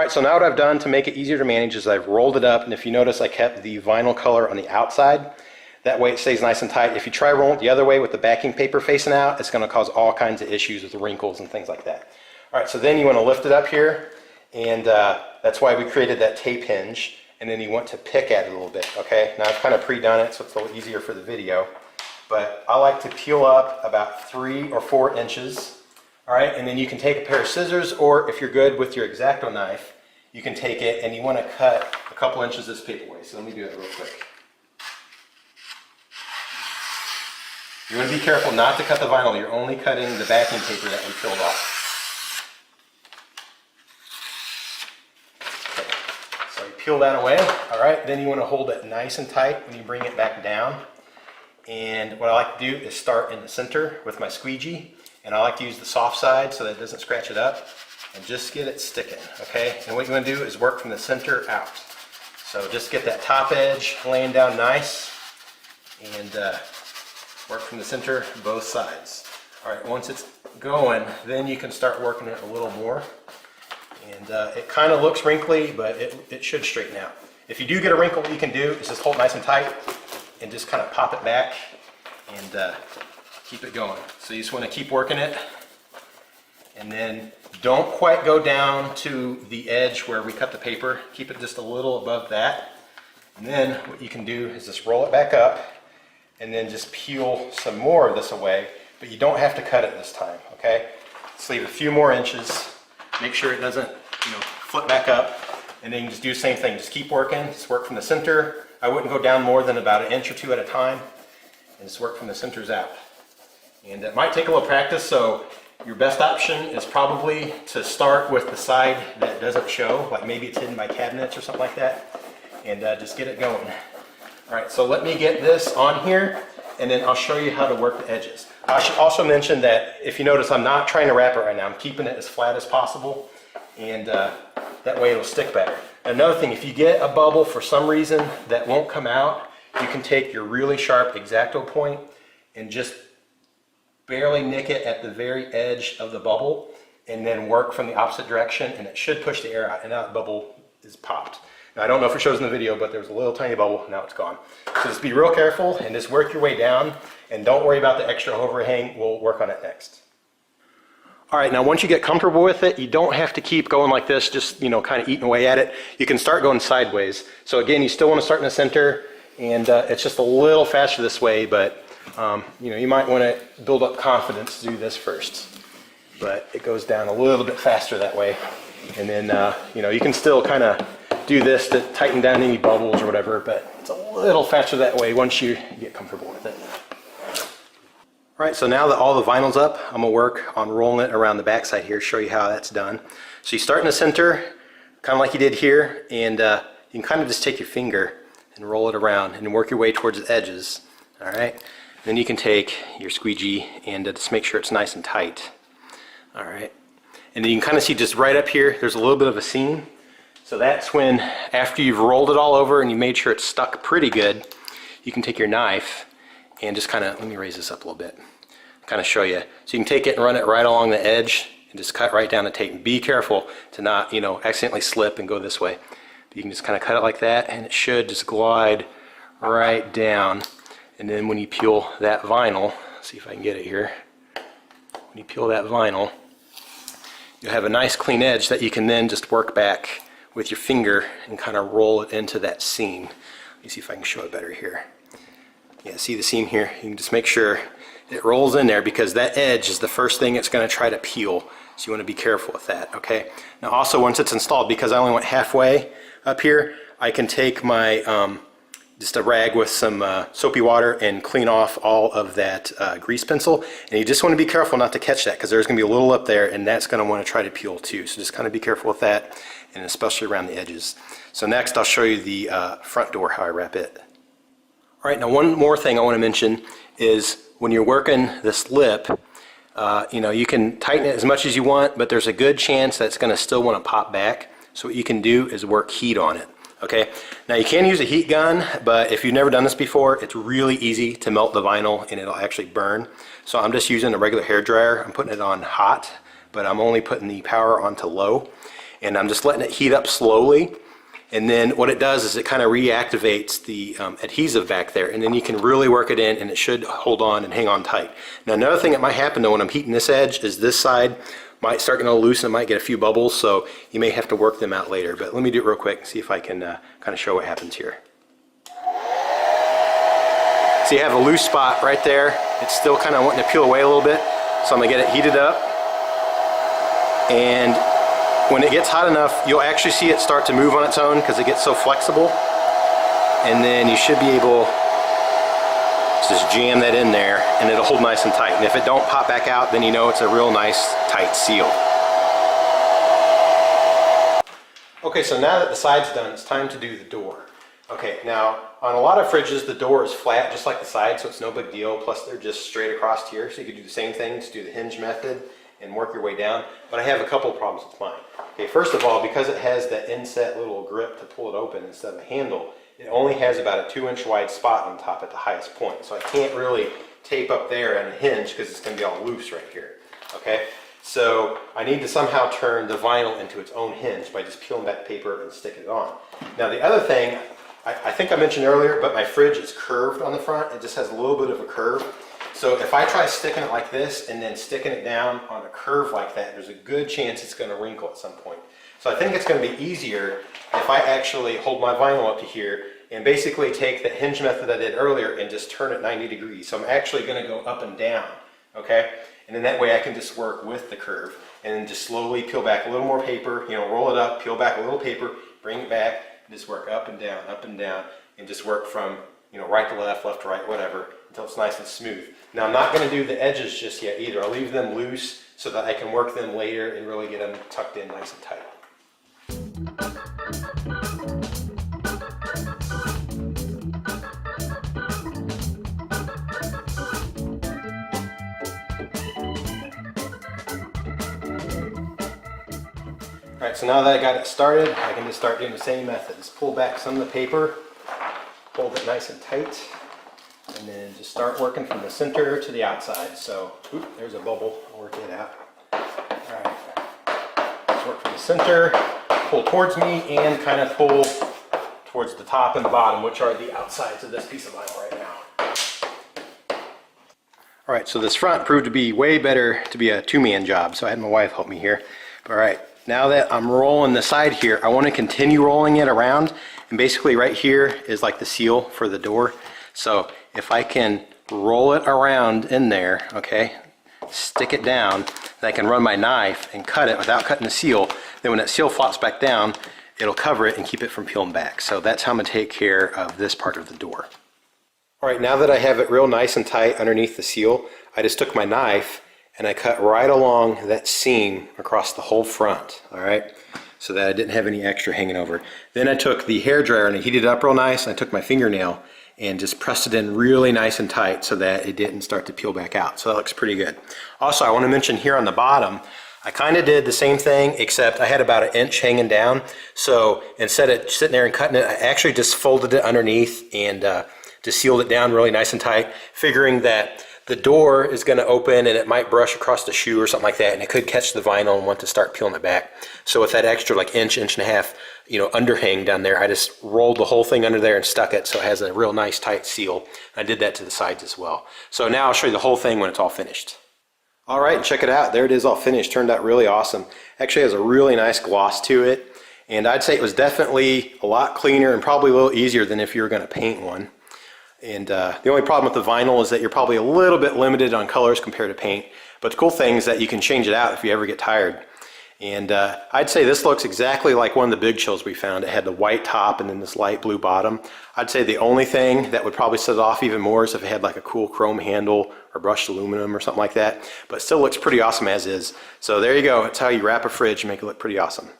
right, so now what I've done to make it easier to manage is I've rolled it up, and if you notice I kept the vinyl color on the outside. That way it stays nice and tight. If you try rolling it the other way with the backing paper facing out, it's going to cause all kinds of issues with wrinkles and things like that. All right, so then you want to lift it up here, and that's why we created that tape hinge, and then you want to pick at it a little bit, okay? Now I've kind of pre-done it, so it's a little easier for the video, but I like to peel up about 3 or 4 inches, all right? And then you can take a pair of scissors, or if you're good with your X-Acto knife, you can take it and you want to cut a couple inches of this paper away. So let me do that real quick. You want to be careful not to cut the vinyl. You're only cutting the backing paper that we peeled off. Okay. So you peel that away. All right, then you want to hold it nice and tight when you bring it back down. And what I like to do is start in the center with my squeegee. And I like to use the soft side so that it doesn't scratch it up. And just get it sticking, okay? And what you want to do is work from the center out. So just get that top edge laying down nice, and work from the center both sides. All right, once it's going, then you can start working it a little more. And it kind of looks wrinkly, but it should straighten out. If you do get a wrinkle, what you can do is just hold nice and tight and just kind of pop it back and keep it going. So you just want to keep working it, and then don't quite go down to the edge where we cut the paper. Keep it just a little above that. And then what you can do is just roll it back up and then just peel some more of this away, but you don't have to cut it this time, okay? Just leave a few more inches. Make sure it doesn't, flip back up, and then you just do the same thing. Just keep working, just work from the center. I wouldn't go down more than about 1 inch or 2 at a time, and just work from the centers out. And it might take a little practice, so your best option is probably to start with the side that doesn't show, like maybe it's hidden by cabinets or something like that, and just get it going. All right, so let me get this on here, and then I'll show you how to work the edges. I should also mention that if you notice, I'm not trying to wrap it right now. I'm keeping it as flat as possible, and that way it'll stick better. Another thing, if you get a bubble for some reason that won't come out, you can take your really sharp X-Acto point and just barely nick it at the very edge of the bubble, and then work from the opposite direction, and it should push the air out, and now the bubble is popped. Now, I don't know if it shows in the video, but there's a little tiny bubble, now it's gone. So just be real careful and just work your way down, and don't worry about the extra overhang. We'll work on it next. All right, now once you get comfortable with it, you don't have to keep going like this, just kind of eating away at it. You can start going sideways. So again, you still want to start in the center, and it's just a little faster this way, but you might want to build up confidence to do this first, but it goes down a little bit faster that way. And then, you can still kind of do this to tighten down any bubbles or whatever, but it's a little faster that way once you get comfortable with it. All right, so now that all the vinyl's up, I'm gonna work on rolling it around the backside here, show you how that's done. So you start in the center, kind of like you did here, and you can kind of just take your finger and roll it around and work your way towards the edges, all right? Then you can take your squeegee and just make sure it's nice and tight. All right. And then you can kind of see just right up here, there's a little bit of a seam. So that's when, after you've rolled it all over and you made sure it's stuck pretty good, you can take your knife and just kind of, let me raise this up a little bit, kind of show you. So you can take it and run it right along the edge and just cut right down the tape. And be careful to not, accidentally slip and go this way. But you can just kind of cut it like that, and it should just glide right down. And then when you peel that vinyl, see if I can get it here. When you peel that vinyl, you'll have a nice clean edge that you can then just work back with your finger and kind of roll it into that seam. Let me see if I can show it better here. Yeah, see the seam here? You can just make sure it rolls in there, because that edge is the first thing it's going to try to peel. So you want to be careful with that, okay? Now also, once it's installed, because I only went halfway up here, I can take my just a rag with some soapy water and clean off all of that grease pencil. And you just want to be careful not to catch that, because there's going to be a little up there, and that's going to want to try to peel too. So just kind of be careful with that, and especially around the edges. So next I'll show you the front door, how I wrap it. All right, now one more thing I want to mention is when you're working this lip, you can tighten it as much as you want, but there's a good chance that it's going to still want to pop back. So what you can do is work heat on it. Okay, now you can use a heat gun, but if you've never done this before, it's really easy to melt the vinyl and it'll actually burn. So I'm just using a regular hair dryer. I'm putting it on hot, but I'm only putting the power onto low. and I'm just letting it heat up slowly. And then what it does is it kind of reactivates the adhesive back there, and then you can really work it in and it should hold on and hang on tight. Now another thing that might happen though when I'm heating this edge is this side might start getting a little loose and it might get a few bubbles, so you may have to work them out later. But let me do it real quick and see if I can kind of show what happens here. So you have a loose spot right there. It's still kind of wanting to peel away a little bit, so I'm going to get it heated up. And when it gets hot enough, you'll actually see it start to move on its own because it gets so flexible. And then you should be able to just jam that in there and it'll hold nice and tight. And if it don't pop back out, then you know it's a real nice tight seal. Okay, so now that the side's done, it's time to do the door. Okay, now on a lot of fridges, the door is flat just like the side, so it's no big deal. Plus they're just straight across here, so you could do the same thing, just do the hinge method and work your way down. But I have a couple of problems with mine. Okay, first of all, because it has that inset little grip to pull it open instead of a handle, it only has about a 2-inch wide spot on top at the highest point. So I can't really tape up there and hinge because it's going to be all loose right here. Okay, so I need to somehow turn the vinyl into its own hinge by just peeling back the paper and sticking it on. Now the other thing, I think I mentioned earlier, but my fridge is curved on the front. It just has a little bit of a curve. So if I try sticking it like this and then sticking it down on a curve like that, there's a good chance it's going to wrinkle at some point. So I think it's going to be easier if I actually hold my vinyl up to here and basically take the hinge method I did earlier and just turn it 90 degrees. So I'm actually going to go up and down, okay? And then that way I can just work with the curve and then just slowly peel back a little more paper, you know, roll it up, peel back a little paper, bring it back, and just work up and down, and just work from, you know, right to left, left to right, whatever, until it's nice and smooth. Now I'm not going to do the edges just yet either. I'll leave them loose so that I can work them later and really get them tucked in nice and tight. Alright, so now that I got it started, I can just start doing the same method. Just pull back some of the paper, hold it nice and tight, and then just start working from the center to the outside. So, there's a bubble, I'll work it out. Alright, let's work from the center, pull towards me, and kind of pull towards the top and the bottom, which are the outsides of this piece of vinyl right now. Alright, so this front proved to be way better to be a two-man job, so I had my wife help me here. Alright, now that I'm rolling the side here, I want to continue rolling it around, and basically right here is like the seal for the door. So if I can roll it around in there, okay, stick it down, then I can run my knife and cut it without cutting the seal. Then when that seal flops back down, it'll cover it and keep it from peeling back. So that's how I'm going to take care of this part of the door. Alright, now that I have it real nice and tight underneath the seal, I just took my knife and I cut right along that seam across the whole front, alright, so that I didn't have any extra hanging over. Then I took the hairdryer and I heated it up real nice, and I took my fingernail and just pressed it in really nice and tight so that it didn't start to peel back out. So that looks pretty good. Also, I want to mention here on the bottom, I kind of did the same thing, except I had about 1 inch hanging down. So instead of sitting there and cutting it, I actually just folded it underneath and just sealed it down really nice and tight, figuring that the door is going to open and it might brush across the shoe or something like that, and it could catch the vinyl and want to start peeling it back. So with that extra like inch and a half, you know, underhang down there, I just rolled the whole thing under there and stuck it so it has a real nice tight seal. I did that to the sides as well. So now I'll show you the whole thing when it's all finished. All right, check it out. There it is all finished. Turned out really awesome. Actually has a really nice gloss to it, and I'd say it was definitely a lot cleaner and probably a little easier than if you were going to paint one. And the only problem with the vinyl is that you're probably a little bit limited on colors compared to paint. But the cool thing is that you can change it out if you ever get tired. And I'd say this looks exactly like one of the Big Chills we found. It had the white top and then this light blue bottom. I'd say the only thing that would probably set it off even more is if it had like a cool chrome handle or brushed aluminum or something like that. But still looks pretty awesome as is. So there you go. That's how you wrap a fridge and make it look pretty awesome.